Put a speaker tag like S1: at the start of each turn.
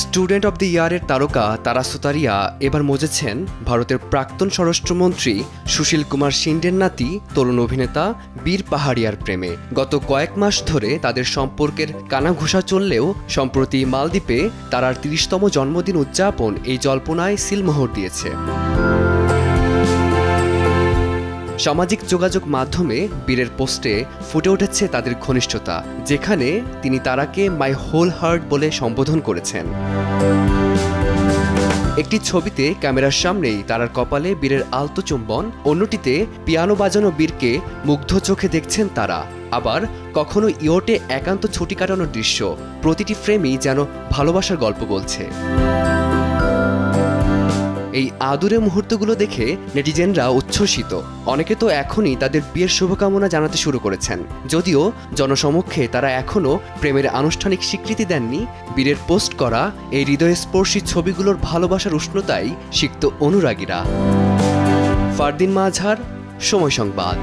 S1: Student of the ইয়ারের তারকা তারা সুতারিয়া এবার মজেছেন ভারতের প্রাক্তন স্বরাষ্ট্রমন্ত্রী সুশীল কুমার শিন্ডের নাতি তরুণ অভিনেতা বীর পাহাড়িয়ার প্রেমে। গত কয়েক মাস ধরে তাদের সম্পর্কের কানাঘুষা চললেও সম্প্রতি মালদ্বীপে তারার ৩০তম জন্মদিন উদযাপন এই জল্পনায় সিলমোহর দিয়েছে। সামাজিক যোগাযোগ মাধ্যমে বীরের পোস্টে ফুটে উঠেছে তাদের ঘনিষ্ঠতা, যেখানে তিনি তারাকে মাই হোল হার্ট বলে সম্বোধন করেছেন। একটি ছবিতে ক্যামেরার সামনেই তারার কপালে বীরের আলতো চুম্বন, অন্যটিতে পিয়ানো বাজানো বীরকে মুগ্ধ চোখে দেখছেন তারা। আবার কখনো ইয়টে একান্ত ছুটি কাটানোর দৃশ্য, প্রতিটি ফ্রেমই যেন ভালোবাসার গল্প বলছে। এই আদুরে মুহূর্তগুলো দেখে নেটিজেনরা উচ্ছ্বসিত। অনেকে তো এখনই তাদের বিয়ের শুভকামনা জানাতে শুরু করেছেন, যদিও জনসমক্ষে তারা এখনও প্রেমের আনুষ্ঠানিক স্বীকৃতি দেননি। বীরের পোস্ট করা এই হৃদয়স্পর্শী ছবিগুলোর ভালোবাসার উষ্ণতায় সিক্ত অনুরাগীরা। ফারদিন মাজহার, সময় সংবাদ।